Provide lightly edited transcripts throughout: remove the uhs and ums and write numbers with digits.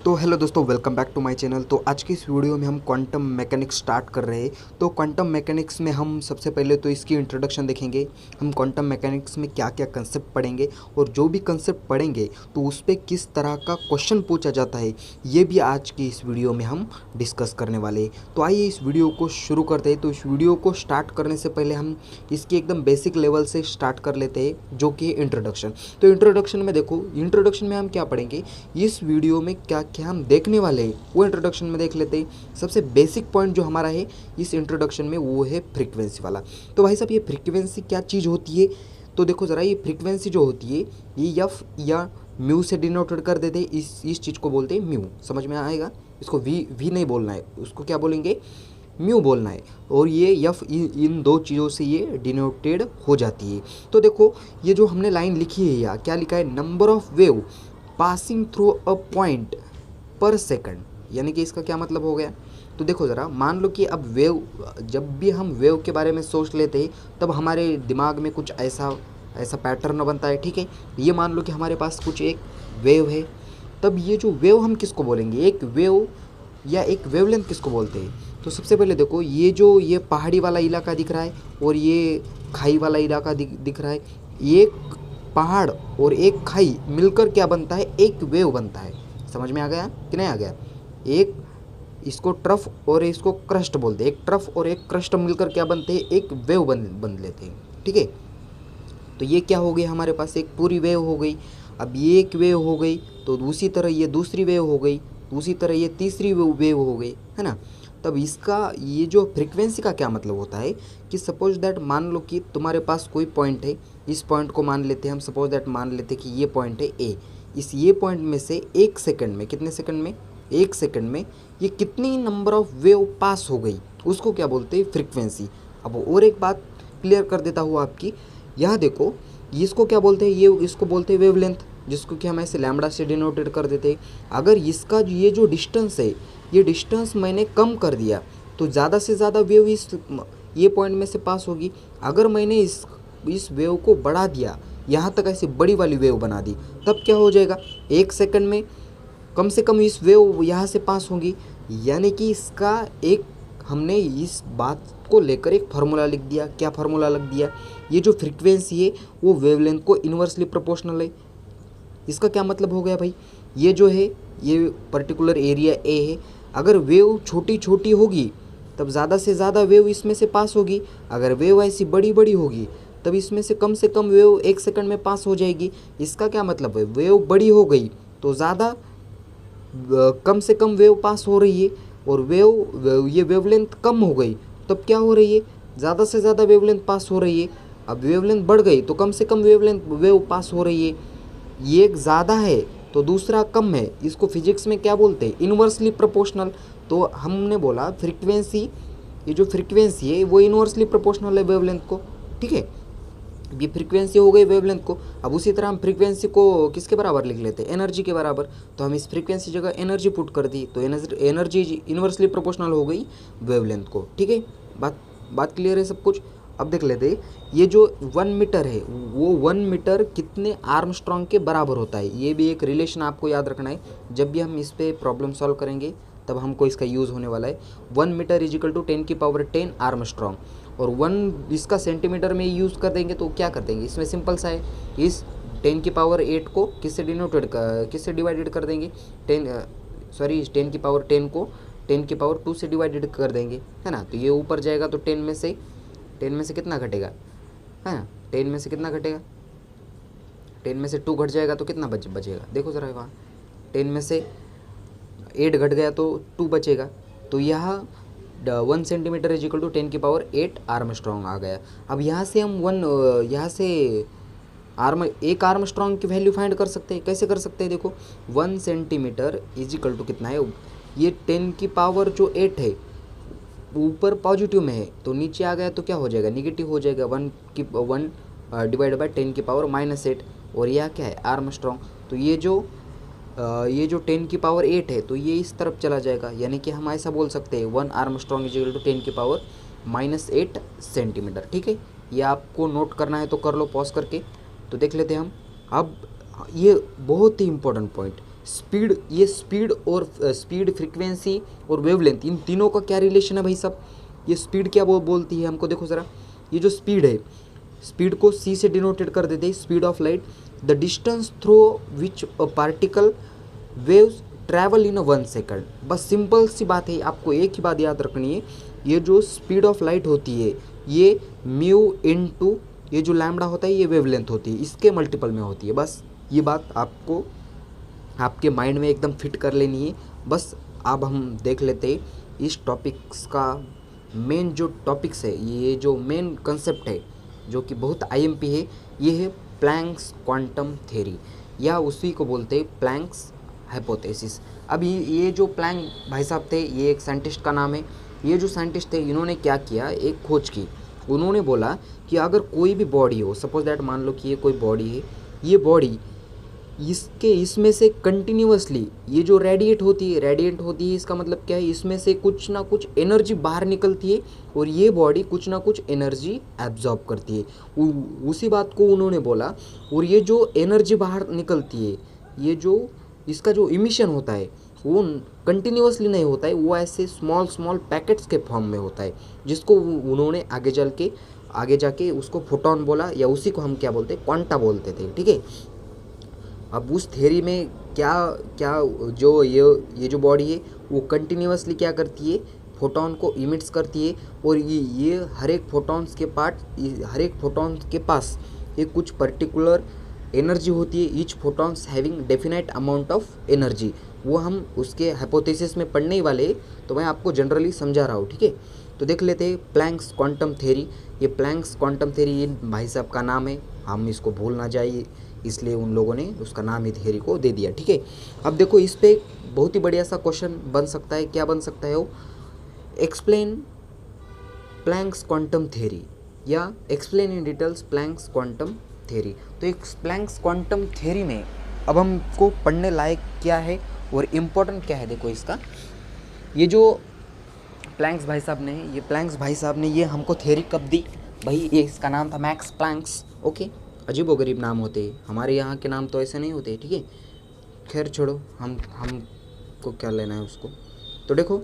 तो हेलो दोस्तों, welcome back to my channel. तो आज की इस वीडियो में हम क्वांटम मैकेनिक्स स्टार्ट कर रहे हैं। तो क्वांटम मैकेनिक्स में हम सबसे पहले तो इसकी इंट्रोडक्शन देखेंगे। हम क्वांटम मैकेनिक्स में क्या क्या कंसेप्ट पढ़ेंगे और जो भी कंसेप्ट पढ़ेंगे तो उस पर किस तरह का क्वेश्चन पूछा जाता है, ये भी आज की इस वीडियो में हम डिस्कस करने वाले हैं। तो आइए इस वीडियो को शुरू करते हैं। तो इस वीडियो को स्टार्ट करने से पहले हम इसकी एकदम बेसिक लेवल से स्टार्ट कर लेते हैं, जो कि इंट्रोडक्शन। तो इंट्रोडक्शन में देखो, इंट्रोडक्शन में हम क्या पढ़ेंगे, इस वीडियो में क्या क्या हम देखने वाले हैं वो इंट्रोडक्शन में देख लेते हैं। सबसे बेसिक पॉइंट जो हमारा है इस इंट्रोडक्शन में वो है फ्रीक्वेंसी वाला। तो भाई साहब, ये फ्रीक्वेंसी क्या चीज़ होती है, तो देखो ज़रा, ये फ्रीक्वेंसी जो होती है ये एफ या म्यू से डिनोटेड कर देते हैं। इस चीज़ को बोलते हैं म्यू। समझ में आएगा? इसको वी नहीं बोलना है, उसको क्या बोलेंगे, म्यू बोलना है। और ये एफ इन दो चीज़ों से ये डिनोटेड हो जाती है। तो देखो, ये जो हमने लाइन लिखी है, या क्या लिखा है, number of wave passing through a point पर सेकंड, यानी कि इसका क्या मतलब हो गया। तो देखो ज़रा, मान लो कि अब वेव, जब भी हम वेव के बारे में सोच लेते हैं तब हमारे दिमाग में कुछ ऐसा ऐसा पैटर्न बनता है। ठीक है, ये मान लो कि हमारे पास कुछ एक वेव है, तब ये जो वेव हम किसको बोलेंगे, एक वेव या एक वेवलेंथ किसको बोलते हैं। तो सबसे पहले देखो, ये पहाड़ी वाला इलाका दिख रहा है और ये खाई वाला इलाका दिख रहा है। एक पहाड़ और एक खाई मिलकर क्या बनता है, एक वेव बनता है। समझ में आ गया कि नहीं आ गया? एक, इसको ट्रफ और इसको क्रस्ट बोलते हैं। एक ट्रफ और एक क्रस्ट मिलकर क्या बनते हैं, एक वेव बन लेते हैं। ठीक है, तो ये क्या हो गई, हमारे पास एक पूरी वेव हो गई। अब ये एक वेव हो गई, तो उसी तरह ये दूसरी वेव हो गई, उसी तरह ये तीसरी वेव हो गई, है ना। तब इसका ये जो फ्रीक्वेंसी का क्या मतलब होता है कि सपोज दैट, मान लो कि तुम्हारे पास कोई पॉइंट है, इस पॉइंट को मान लेते हैं हम, सपोज दैट मान लेते हैं कि ये पॉइंट है ए। इस ये पॉइंट में से एक सेकंड में, कितने सेकंड में, एक सेकंड में ये कितनी नंबर ऑफ वेव पास हो गई, उसको क्या बोलते हैं, फ्रीक्वेंसी। अब और एक बात क्लियर कर देता हूँ आपकी, यहाँ देखो, इसको क्या बोलते हैं, ये इसको बोलते हैं वेवलेंथ, जिसको कि हम ऐसे लैम्बडा से डिनोटेड कर देते हैं। अगर इसका ये जो डिस्टेंस है, ये डिस्टेंस मैंने कम कर दिया तो ज़्यादा से ज़्यादा वेव ये पॉइंट में से पास होगी। अगर मैंने इस वेव को बढ़ा दिया, यहाँ तक ऐसी बड़ी वाली वेव बना दी, तब क्या हो जाएगा, एक सेकंड में कम से कम इस वेव यहाँ से पास होंगी। यानी कि इसका एक, हमने इस बात को लेकर एक फार्मूला लिख दिया। क्या फार्मूला लिख दिया, ये जो फ्रीक्वेंसी है वो वेवलेंथ को इन्वर्सली प्रोपोर्शनल है। इसका क्या मतलब हो गया भाई, ये जो है ये पर्टिकुलर एरिया ए है, अगर वेव छोटी छोटी होगी तब ज़्यादा से ज़्यादा वेव इसमें से पास होगी। अगर वेव ऐसी बड़ी बड़ी होगी तब इसमें से कम वेव एक सेकंड में पास हो जाएगी। इसका क्या मतलब है, वेव बड़ी हो गई तो ज़्यादा, कम से कम वेव पास हो रही है, और ये वेवलेंथ कम हो गई तब क्या हो रही है, ज़्यादा से ज़्यादा वेवलेंथ पास हो रही है। अब वेवलेंथ बढ़ गई तो कम से कम वेव पास हो रही है। ये एक ज़्यादा है तो दूसरा कम है, इसको फिजिक्स में क्या बोलते हैं, इन्वर्सली प्रोपोर्शनल। तो हमने बोला फ्रीक्वेंसी, ये जो फ्रीक्वेंसी है वो इन्वर्सली प्रोपोर्शनल है वेवलेंथ को। ठीक है, ये फ्रीक्वेंसी हो गई वेवलेंथ को। अब उसी तरह हम फ्रीक्वेंसी को किसके बराबर लिख लेते हैं, एनर्जी के बराबर। तो हम इस फ्रीक्वेंसी जगह एनर्जी पुट कर दी तो एनर्जी इन्वर्सली प्रोपोर्शनल हो गई वेवलेंथ को। ठीक है, बात क्लियर है सब कुछ। अब देख लेते हैं, ये जो 1 मीटर है वो 1 मीटर कितने आर्मस्ट्रॉन्ग के बराबर होता है। ये भी एक रिलेशन आपको याद रखना है, जब भी हम इस पर प्रॉब्लम सॉल्व करेंगे तब हमको इसका यूज़ होने वाला है। 1 metre is equal to 10⁻10 Armstrong, और 1 इसका सेंटीमीटर में यूज़ कर देंगे तो क्या कर देंगे, इसमें सिंपल सा है, इस 10⁸ को किससे डिवाइडेड कर देंगे, 10 को 10⁻2 से डिवाइडेड कर देंगे, है ना। तो ये ऊपर जाएगा तो 10 में से कितना घटेगा, है ना, 10 में से कितना घटेगा, 10 में से 2 घट जाएगा तो कितना बचेगा, देखो ज़रा वहाँ 10 में से 8 घट गया तो 2 बचेगा। तो यहाँ 1 centimetre is equal to 10⁸8 angstrom आ गया। अब यहाँ से हम यहाँ से एक आर्मस्ट्रॉन्ग की वैल्यू फाइंड कर सकते हैं। कैसे कर सकते हैं, देखो 1 सेंटीमीटर इज इक्वल टू कितना है, ये 10⁸8 है, ऊपर पॉजिटिव में है तो नीचे आ गया तो क्या हो जाएगा, निगेटिव हो जाएगा। 1 डिवाइड बाय 10⁻−8, और यह क्या है, आर्मस्ट्रॉन्ग। तो ये जो 10⁸8 है तो ये इस तरफ चला जाएगा, यानी कि हम ऐसा बोल सकते हैं 1 Armstrong is equal to 10⁻8 centimetre. ठीक है, ये आपको नोट करना है तो कर लो पॉज करके। तो देख लेते हैं हम अब, ये बहुत ही इंपॉर्टेंट पॉइंट, स्पीड, ये स्पीड और स्पीड, फ्रीक्वेंसी और वेवलेंथ, इन तीनों का क्या रिलेशन है भाई साहब? ये स्पीड क्या बोलती है हमको, देखो ज़रा, ये जो स्पीड है, स्पीड को c से डिनोटेड कर देते हैं, speed of light, the distance through which a particle waves travel in 1 second. बस सिंपल सी बात है, आपको एक ही बात याद रखनी है, ये जो स्पीड ऑफ लाइट होती है ये म्यू इनटू ये जो लैम्बडा होता है ये वेवलेंथ होती है, इसके मल्टीपल में होती है। बस ये बात आपको आपके माइंड में एकदम फिट कर लेनी है। बस अब हम देख लेते हैं इस टॉपिक्स का मेन जो टॉपिक्स है, ये जो मेन कंसेप्ट है जो कि बहुत आईएमपी है, ये है प्लैंक्स क्वांटम थ्योरी, या उसी को बोलते हैं प्लैंक्स हाइपोथेसिस। अब ये जो प्लैंक भाई साहब थे, ये एक साइंटिस्ट का नाम है। ये जो साइंटिस्ट थे इन्होंने क्या किया, एक खोज की। उन्होंने बोला कि अगर कोई भी बॉडी हो, सपोज दैट मान लो कि ये कोई बॉडी है, ये बॉडी इसमें से कंटिन्यूअसली ये जो रेडिएट होती है, इसका मतलब क्या है, इसमें से कुछ ना कुछ एनर्जी बाहर निकलती है और ये बॉडी कुछ ना कुछ एनर्जी एब्जॉर्ब करती है। उसी बात को उन्होंने बोला। और ये जो एनर्जी बाहर निकलती है, ये जो इसका जो इमिशन होता है वो कंटिन्यूअसली नहीं होता है, वो ऐसे स्मॉल पैकेट्स के फॉर्म में होता है, जिसको उन्होंने आगे जाके उसको फोटोन बोला, या उसी को हम क्या बोलते हैं, क्वांटा बोलते थे। ठीक है, अब उस थ्योरी में क्या क्या जो ये जो बॉडी है वो कंटिन्यूअसली क्या करती है, फोटोन को इमिट्स करती है। और ये हर एक फोटोन्स के पास एक कुछ पर्टिकुलर एनर्जी होती है, each photons having definite amount of energy. वो हम उसके हाइपोथेसिस में पढ़ने ही वाले, तो मैं आपको जनरली समझा रहा हूँ। ठीक है, तो देख लेते हैं प्लैंक्स क्वांटम थ्योरी। ये प्लैंक्स क्वांटम थ्योरी ये भाई साहब का नाम है, हम इसको भूल ना जाइए, इसलिए उन लोगों ने उसका नाम ही थ्योरी को दे दिया। ठीक है, अब देखो इस पे बहुत ही बढ़िया सा क्वेश्चन बन सकता है। क्या बन सकता है वो, एक्सप्लेन प्लैंक्स क्वांटम थ्योरी, या explain in details Planck's quantum theory. तो एक प्लैंक्स क्वांटम थ्योरी में अब हमको पढ़ने लायक क्या है और इम्पोर्टेंट क्या है, देखो इसका। ये जो प्लैंक्स भाई साहब ने ये हमको थ्योरी कब दी भाई, ये इसका नाम था मैक्स प्लैंक्स। ओके, अजीब व गरीब नाम होते हैं, हमारे यहाँ के नाम तो ऐसे नहीं होते। ठीक है, खैर छोड़ो, हमको क्या लेना है उसको। तो देखो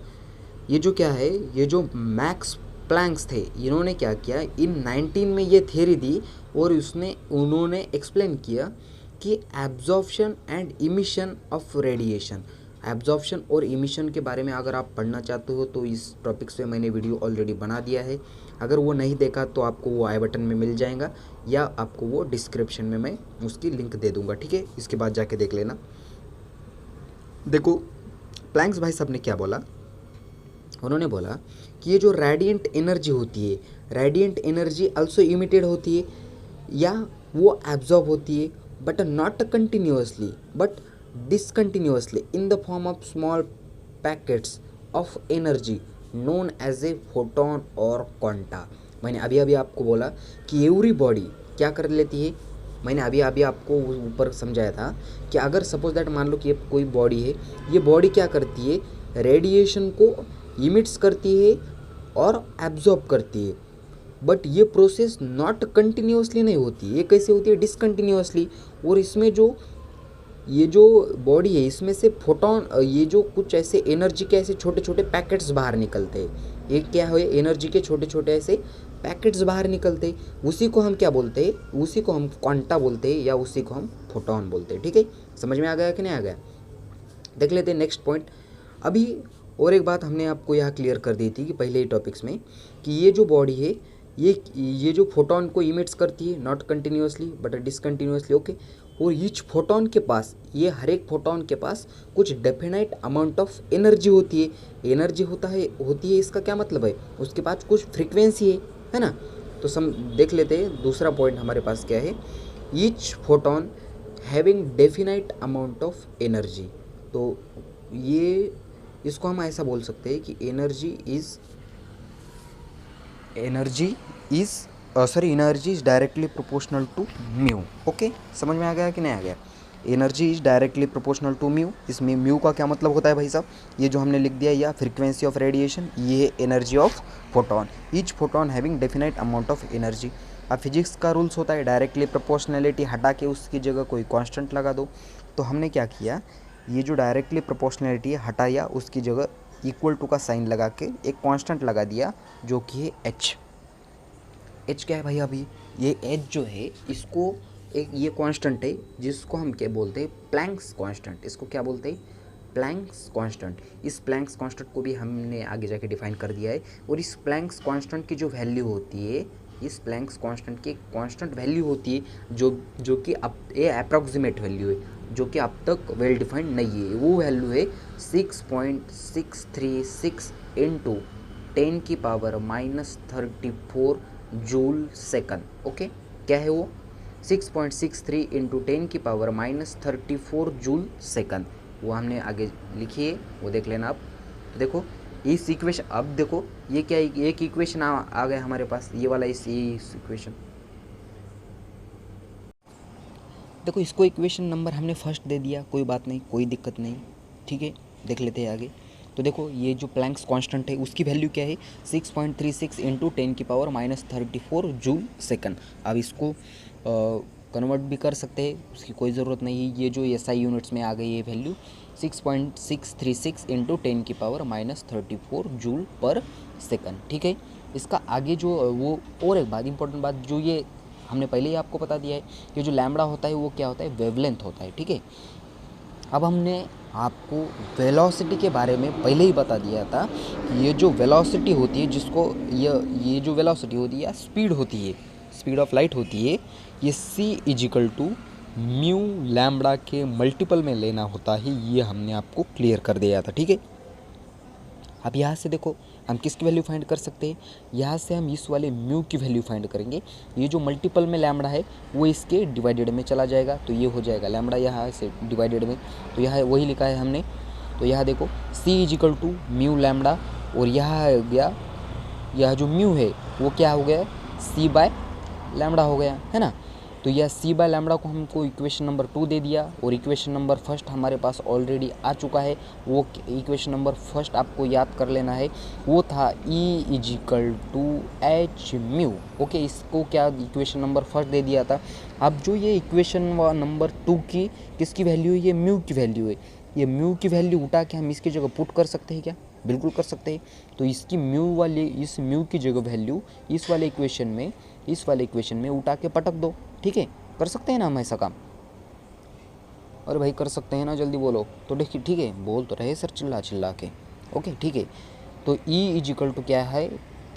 ये जो क्या है, ये जो मैक्स प्लैंक्स थे, इन्होंने क्या किया, इन 19 में ये थ्योरी दी और उन्होंने एक्सप्लेन किया कि absorption and emission of radiation. Absorption और इमिशन के बारे में अगर आप पढ़ना चाहते हो तो इस टॉपिक्स पे मैंने वीडियो ऑलरेडी बना दिया है। अगर वो नहीं देखा तो आपको वो आई बटन में मिल जाएगा, या आपको वो डिस्क्रिप्शन में मैं उसकी लिंक दे दूँगा। ठीक है, इसके बाद जाके देख लेना। देखो प्लैंक्स भाई साहब ने क्या बोला, उन्होंने बोला कि ये जो रेडिएंट एनर्जी होती है, रेडिएंट एनर्जी आल्सो इमिटेड होती है, या वो एब्जॉर्ब होती है, but not continuously but discontinuously in the form of small packets of energy known as a photon और क्वांटा। मैंने अभी आपको बोला कि एवरी बॉडी क्या कर लेती है, मैंने अभी आपको ऊपर समझाया था कि अगर सपोज दैट मान लो कि ये कोई बॉडी है, ये बॉडी क्या करती है, रेडिएशन को इमिट्स करती है और एब्जॉर्ब करती है, बट ये प्रोसेस नॉट कंटिन्यूअसली नहीं होती, ये कैसे होती है, डिसकंटिन्यूअसली। और इसमें ये जो बॉडी है इसमें से फोटोन, ये जो कुछ ऐसे एनर्जी के ऐसे छोटे छोटे पैकेट्स बाहर निकलते हैं, ये क्या है, एनर्जी के छोटे छोटे ऐसे पैकेट्स बाहर निकलते हैं, उसी को हम क्या बोलते हैं, उसी को हम क्वांटा बोलते हैं, या उसी को हम फोटोन बोलते हैं। ठीक है, समझ में आ गया कि नहीं आ गया, देख लेते हैं नेक्स्ट पॉइंट। अभी और एक बात हमने आपको यहाँ क्लियर कर दी थी कि पहले ही टॉपिक्स में, कि ये जो बॉडी है ये जो फोटोन को इमिट्स करती है, नॉट कंटिन्यूअसली बट डिसकंटिन्यूअसली। ओके, और ईच फोटोन के पास, ये हर एक फोटोन के पास कुछ डेफिनेट अमाउंट ऑफ एनर्जी होती है। एनर्जी होती है, इसका क्या मतलब है, उसके पास कुछ फ्रीक्वेंसी है ना। तो देख लेते हैं दूसरा पॉइंट हमारे पास क्या है, each photon having definite amount of energy. तो ये इसको हम ऐसा बोल सकते हैं कि energy is directly proportional to mu. Okay, समझ में आ गया कि नहीं आ गया, energy is directly proportional to mu. इसमें म्यू का क्या मतलब होता है भाई साहब, ये जो हमने लिख दिया, या फ्रीक्वेंसी ऑफ रेडिएशन, ये है energy of photon, each photon having definite amount of energy. अब फिजिक्स का रूल्स होता है डायरेक्टली प्रोपोर्शनैलिटी हटा के उसकी जगह कोई कांस्टेंट लगा दो। तो हमने क्या किया, ये जो डायरेक्टली प्रोपोर्शनैलिटी है हटाया, उसकी जगह इक्वल टू का साइन लगा के एक कांस्टेंट लगा दिया जो कि है एच। एच क्या है भाई? अभी ये एच जो है इसको एक ये कांस्टेंट है जिसको हम क्या बोलते हैं? Planck's constant. इसको क्या बोलते हैं? Planck's constant. इस प्लैंक्स कांस्टेंट को भी हमने आगे जाके डिफाइन कर दिया है। और इस प्लैंक्स कांस्टेंट की जो वैल्यू होती है, इस प्लैंक्स कांस्टेंट की कांस्टेंट वैल्यू होती है जो कि अब ये अप्रॉक्सीमेट वैल्यू है, जो कि अब तक वेल डिफाइंड नहीं है। वो वैल्यू है 6.636 इंटू 10⁻34 जूल सेकंड। ओके, क्या है वो? 6.63 इंटू 10⁻34 जूल सेकंड। वो हमने आगे लिखी है, वो देख लेना आप। तो देखो इस इक्वेशन, अब देखो ये क्या, एक इक्वेशन आ गया हमारे पास, ये वाला इस इक्वेशन। देखो इसको इक्वेशन नंबर हमने फर्स्ट दे दिया, कोई बात नहीं, कोई दिक्कत नहीं, ठीक है। देख लेते हैं आगे। तो देखो ये जो प्लैंक्स कांस्टेंट है उसकी वैल्यू क्या है? 6.36 इंटू 10⁻34 जूल सेकंड। अब इसको कन्वर्ट भी कर सकते हैं, उसकी कोई ज़रूरत नहीं है। ये जो SI यूनिट्स में आ गई है वैल्यू 6.636 इंटू 10⁻34 जूल पर सेकंड, ठीक है। इसका आगे जो वो और एक बात, इंपॉर्टेंट बात, जो ये हमने पहले ही आपको बता दिया है कि जो लैम्बडा होता है वो क्या होता है? वेवलेंथ होता है, ठीक है। अब हमने आपको वेलोसिटी के बारे में पहले ही बता दिया था कि ये जो वेलोसिटी होती है, जिसको ये जो वेलोसिटी होती है या स्पीड होती है, स्पीड ऑफ लाइट होती है, ये c म्यू लैम्बडा के मल्टीपल में लेना होता है। ये हमने आपको क्लियर कर दिया था, ठीक है। अब यहाँ से देखो हम किसकी वैल्यू फाइंड कर सकते हैं? यहाँ से हम इस वाले म्यू की वैल्यू फाइंड करेंगे। ये जो मल्टीपल में लैम्बडा है वो इसके डिवाइडेड में चला जाएगा, तो ये हो जाएगा लैम्बडा यहाँ से डिवाइडेड में, तो यहाँ वही लिखा है हमने। तो यहाँ देखो c म्यू लैम्बडा, और यहाँ हो गया, यह जो म्यू है वो क्या हो गया? c बाय लैम्बडा हो गया, है ना। तो यह c बाय लैम्बडा को हमको इक्वेशन नंबर 2 दे दिया, और इक्वेशन नंबर फर्स्ट हमारे पास ऑलरेडी आ चुका है। वो इक्वेशन नंबर फर्स्ट आपको याद कर लेना है, वो था E h म्यू। ओके, इसको क्या इक्वेशन नंबर फर्स्ट दे दिया था। अब जो ये इक्वेशन नंबर 2 की किसकी वैल्यू है? ये म्यू की वैल्यू है। ये म्यू की वैल्यू उठा के हम इसकी जगह पुट कर सकते हैं क्या? बिल्कुल कर सकते हैं। तो इसकी म्यू वाली, इस म्यू की जगह वैल्यू इस वाले इक्वेशन में उठा के पटक दो, ठीक है। कर सकते हैं ना हम ऐसा काम? अरे भाई कर सकते हैं ना, जल्दी बोलो। तो देखिए, ठीक है, बोल तो रहे सर चिल्ला चिल्ला के। ओके, ठीक है। तो E क्या है?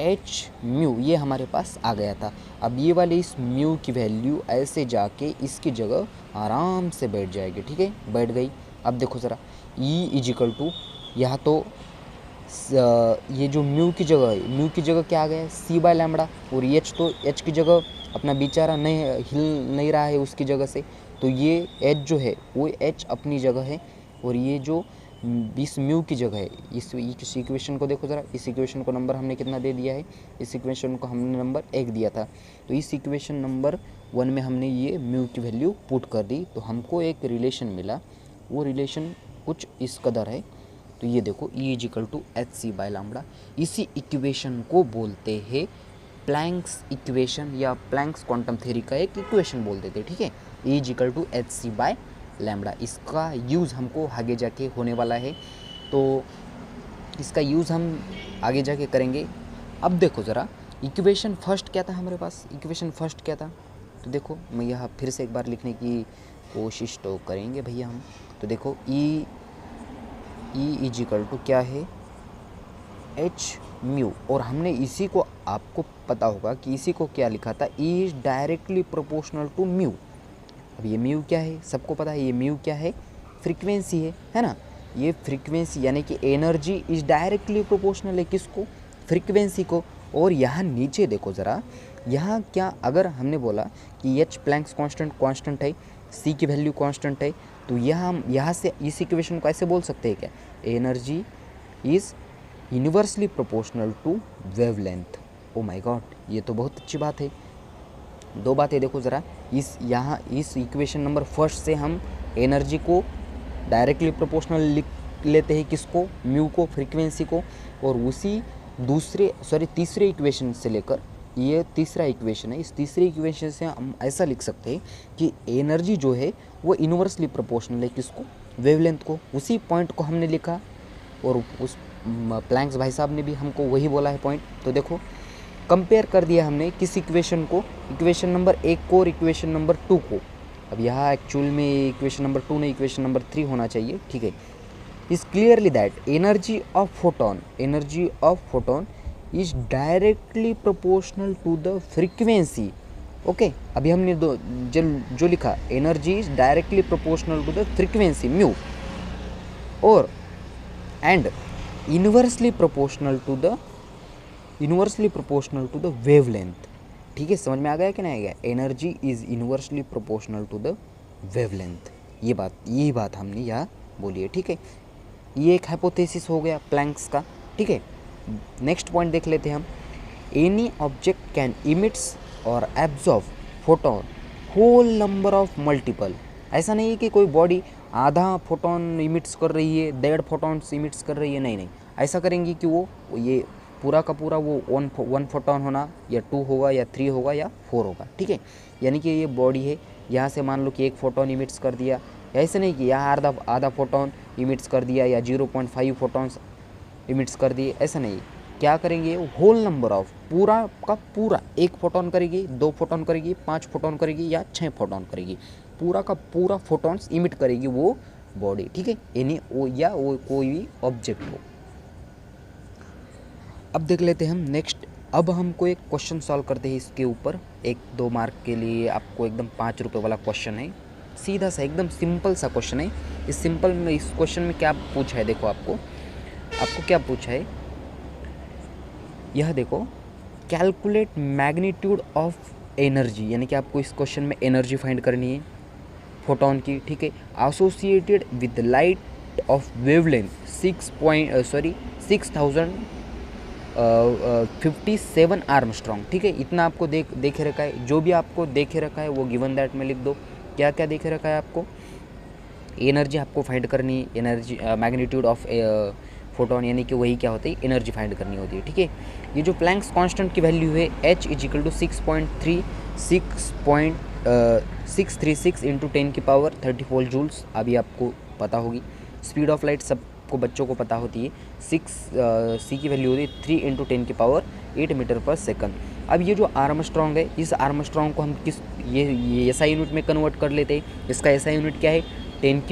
h म्यू, ये हमारे पास आ गया था। अब ये वाले इस म्यू की वैल्यू ऐसे जाके इसकी जगह आराम से बैठ जाएगी, ठीक है, बैठ गई। अब देखो ज़रा E यहाँ तो ये जो म्यू की जगह है, म्यू की जगह क्या आ गया? c बाय लैम्बडा, और h तो h की जगह अपना बेचारा नहीं हिल नहीं रहा है उसकी जगह से, तो ये h जो है वो h अपनी जगह है, और ये जो 20 म्यू की जगह है, इस इक्वेशन को देखो ज़रा। इस इक्वेशन को नंबर हमने कितना दे दिया है? इस इक्वेशन को हमने नंबर 1 दिया था। तो इस इक्वेशन नंबर 1 में हमने ये म्यू की वैल्यू पुट कर दी, तो हमको एक रिलेशन मिला। वो रिलेशन कुछ इस कदर है। तो ये देखो E hc बाय लैम्बडा, इसी इक्वेशन को बोलते हैं प्लैंक्स इक्वेशन, या प्लैंक्स क्वांटम थ्योरी का एक इक्वेशन बोल देते हैं, ठीक है। E hc बाय लैम्बडा, इसका यूज़ हमको आगे जाके होने वाला है, तो इसका यूज़ हम आगे जाके करेंगे। अब देखो ज़रा इक्वेशन फर्स्ट क्या था हमारे पास? इक्वेशन फर्स्ट क्या था? तो देखो मैं यहाँ फिर से एक बार लिखने की कोशिश तो करेंगे भैया हम। तो देखो E क्या है? h म्यू, और हमने इसी को, आपको पता होगा कि इसी को क्या लिखा था? E is directly proportional to mu. अब ये म्यू क्या है? सबको पता है ये म्यू क्या है? फ्रीक्वेंसी है ना। ये फ्रीक्वेंसी यानी कि एनर्जी इज़ डायरेक्टली प्रोपोर्शनल है किसको? फ्रीक्वेंसी को। और यहाँ नीचे देखो ज़रा, यहाँ क्या, अगर हमने बोला कि h प्लैंक्स कांस्टेंट है, c की वैल्यू कांस्टेंट है, तो यहाँ से इस इक्वेशन को ऐसे बोल सकते हैं क्या? Energy is universally proportional to wavelength. Oh my god, ये तो बहुत अच्छी बात है। दो बातें देखो ज़रा, इस इक्वेशन नंबर फर्स्ट से हम एनर्जी को डायरेक्टली प्रोपोर्शनल लिख लेते हैं किसको? म्यू को, फ्रीक्वेंसी को। और उसी तीसरे इक्वेशन से लेकर, ये तीसरा इक्वेशन है, इस तीसरे इक्वेशन से हम ऐसा लिख सकते हैं कि एनर्जी जो है वो इन्वर्सली प्रोपोर्शनल है किसको? वेवलेंथ को, उसी पॉइंट को हमने लिखा और उस प्लैंक्स भाई साहब ने भी हमको वही बोला है पॉइंट। तो देखो कंपेयर कर दिया हमने किस इक्वेशन को, इक्वेशन नंबर 1 को और इक्वेशन नंबर 2 को। अब यहाँ एक्चुअल में इक्वेशन नंबर 2 नहीं इक्वेशन नंबर 3 होना चाहिए, ठीक है। Is clearly that energy of photon is directly proportional to the frequency. Okay, अभी हमने जो लिखा energy is directly proportional to the frequency mu और and inversely proportional to the wavelength. ठीक है, समझ में आ गया कि नहीं आ गया? Energy is inversely proportional to the wavelength, यही बात हमने यहाँ बोली है, ठीक है। ये एक हाइपोथेसिस हो गया प्लैंक्स का, ठीक है। नेक्स्ट पॉइंट देख लेते हैं हम। एनी ऑब्जेक्ट कैन इमिट्स और absorb photon whole number of multiple. ऐसा नहीं है कि कोई बॉडी आधा फोटोन इमिट्स कर रही है, 1.5 फोटॉन्स इमिट्स कर रही है, नहीं, ऐसा करेंगी कि वो ये पूरा का पूरा वो 1 फोटोन होना या 2 होगा या 3 होगा या 4 होगा, ठीक है। यानी कि ये बॉडी है, यहाँ से मान लो कि 1 फोटोन इमिट्स कर दिया, ऐसे नहीं कि यहाँ आधा फोटोन इमिट्स कर दिया या 0.5 फोटॉन्स इमिट्स कर दिए, ऐसा नहीं। क्या करेंगे, होल नंबर ऑफ पूरा का पूरा 1 फोटोन करेगी, 2 फोटोन करेगी, 5 फोटोन करेगी या 6 फोटोन करेगी, पूरा का पूरा फोटॉन्स इमिट करेगी वो बॉडी, ठीक है। एनी वो कोई भी ऑब्जेक्ट हो। अब देख लेते हैं हम नेक्स्ट। अब हमको एक क्वेश्चन सॉल्व करते हैं इसके ऊपर, 1-2 मार्क के लिए आपको एकदम 5 रुपये वाला क्वेश्चन है, सीधा सा एकदम सिंपल सा क्वेश्चन है। इस क्वेश्चन में क्या पूछा है, देखो आपको क्या पूछा है, यह देखो, कैलकुलेट मैग्नीट्यूड ऑफ एनर्जी, यानी कि आपको इस क्वेश्चन में एनर्जी फाइंड करनी है फोटोन की, ठीक है, associated with light of wavelength 6057 Armstrong, ठीक है। इतना आपको देखे रखा है, जो भी आपको देखे रखा है वो गिवन दैट में लिख दो। क्या क्या देखे रखा है आपको, एनर्जी आपको फाइंड करनी, एनर्जी मैग्नीट्यूड ऑफ फोटोन, यानी कि वही क्या होती है, एनर्जी फाइंड करनी होती है, ठीक है। ये जो प्लैंक्स कांस्टेंट की वैल्यू है h = 6.36 इंटू 10⁻34 जूल्स, अभी आपको पता होगी। स्पीड ऑफ लाइट सबको बच्चों को पता होती है, c की वैल्यू होती है 3 इंटू 10⁸ मीटर पर सेकंड। अब ये जो आर्मस्ट्रॉन्ग है, इस आर्मस्ट्रॉन्ग को हम ये SI यूनिट में कन्वर्ट कर लेते हैं। इसका SI यूनिट क्या है, 10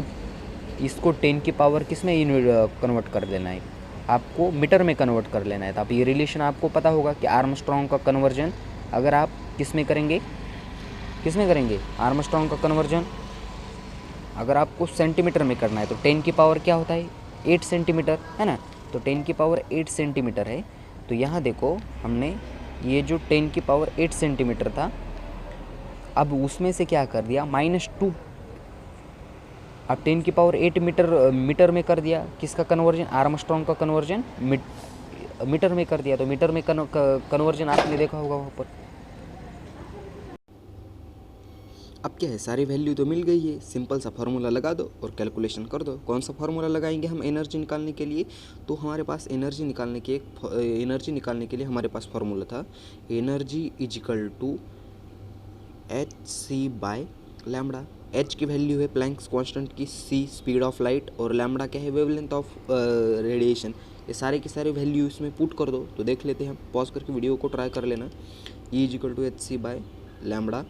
की पावर किस में कन्वर्ट कर लेना है, आपको मीटर में कन्वर्ट कर लेना है। तो आप ये रिलेशन आपको पता होगा कि आर्मस्ट्रॉन्ग का कन्वर्जन अगर आप किस में करेंगे, आर्मस्ट्रॉन्ग का कन्वर्जन अगर आपको सेंटीमीटर में करना है तो 10 की पावर क्या होता है, 8 सेंटीमीटर, है ना। तो 10 की पावर 8 सेंटीमीटर है। तो यहाँ देखो हमने ये जो 10 की पावर 8 सेंटीमीटर था, अब उसमें से क्या कर दिया, -2, अब 10 की पावर 8 मीटर में कर दिया। किसका कन्वर्जन, आर्मस्ट्रॉन्ग का कन्वर्जन मीटर में कर दिया। तो मीटर में कन्वर्जन आपने देखा होगा वहाँ पर। अब क्या है, सारी वैल्यू तो मिल गई है, सिंपल सा फार्मूला लगा दो और कैलकुलेशन कर दो। कौन सा फार्मूला लगाएंगे हम एनर्जी निकालने के लिए, तो हमारे पास एनर्जी निकालने के लिए हमारे पास फार्मूला था, एनर्जी = hc/λ। h की वैल्यू है प्लैंक्स कांस्टेंट की, c स्पीड ऑफ लाइट और लैम्बडा क्या है, वेवलेंथ ऑफ रेडिएशन। ये सारे की सारी वैल्यू इसमें पुट कर दो। तो देख लेते हैं हम, पॉज करके वीडियो को ट्राई कर लेना। E = hc/λ।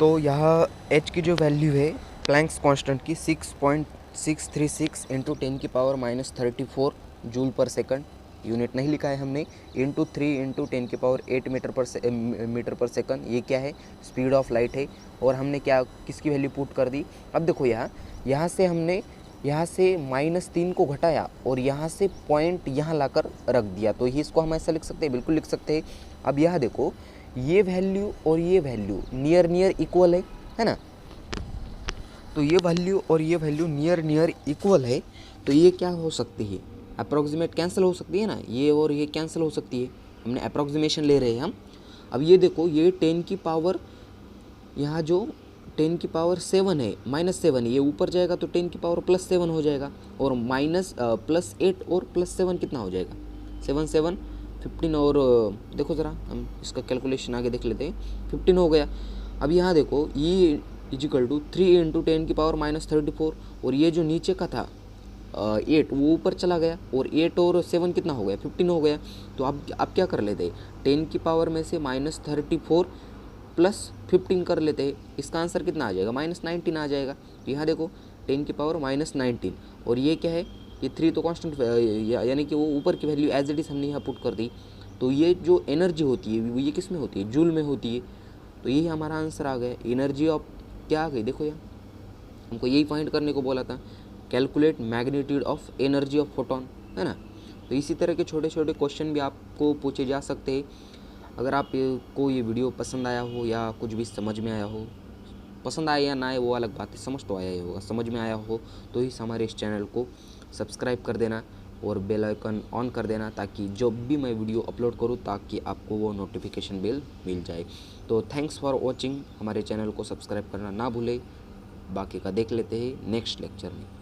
तो यहाँ h की जो वैल्यू है प्लैंक्स कांस्टेंट की 6.636 इंटू 10⁻34 जूल पर सेकंड, यूनिट नहीं लिखा है हमने, इंटू 3 इंटू 10⁸ मीटर पर सेकंड, ये क्या है, स्पीड ऑफ लाइट है। और हमने क्या किसकी वैल्यू पुट कर दी। अब देखो यहाँ से हमने -3 को घटाया और यहाँ से पॉइंट यहाँ लाकर रख दिया, तो ही इसको हम ऐसा लिख सकते हैं, बिल्कुल लिख सकते हैं। अब यहाँ देखो, ये वैल्यू और ये वैल्यू नियर इक्वल है ना। तो ये वैल्यू और ये वैल्यू नियर इक्वल है, तो ये क्या हो सकती है, अप्रॉक्सीमेट कैंसिल हो सकती है ना, ये और ये कैंसिल हो सकती है। हमने अप्रॉक्सीमेशन ले रहे हैं हम। अब ये देखो, ये 10 की पावर, यहाँ जो 10 की पावर 7 है, -7 है, ये ऊपर जाएगा तो 10 की पावर +7 हो जाएगा, और +8 और +7 कितना हो जाएगा, 7 7 15, और देखो ज़रा हम इसका कैलकुलेशन आगे देख लेते हैं, 15 हो गया। अब यहाँ देखो, ये इजिकल टू 3 × 10⁻⁻34। और ये जो नीचे का था 8 वो ऊपर चला गया, और 8 और 7 कितना हो गया, 15 हो गया। तो आप क्या कर लेते, 10 की पावर में से -34 प्लस 15 कर लेते हैं, इसका आंसर कितना आ जाएगा, -19 आ जाएगा। तो यहाँ देखो 10 की पावर -19, और ये क्या है, ये 3 तो कांस्टेंट यानी कि वो ऊपर की वैल्यू एज इट इज़ हमने यहाँ पुट कर दी। तो ये जो एनर्जी होती है वो ये किस में होती है, जूल में होती है। तो यही हमारा आंसर आ गया, एनर्जी ऑफ क्या आ गई, देखो यहाँ हमको यही फाइंड करने को बोला था, calculate magnitude of energy of photon, है ना। तो इसी तरह के छोटे छोटे क्वेश्चन भी आपको पूछे जा सकते हैं। अगर आपको ये वीडियो पसंद आया हो या कुछ भी समझ में आया हो, पसंद आया या ना आए वो अलग बात है, समझ तो आया ही होगा, समझ में आया हो तो ही हमारे इस चैनल को सब्सक्राइब कर देना और बेल आइकन ऑन कर देना, ताकि जब भी मैं वीडियो अपलोड करूँ ताकि आपको वो नोटिफिकेशन बेल मिल जाए। तो थैंक्स फॉर वॉचिंग, हमारे चैनल को सब्सक्राइब करना ना भूलें। बाकी का देख लेते हैं नेक्स्ट लेक्चर में।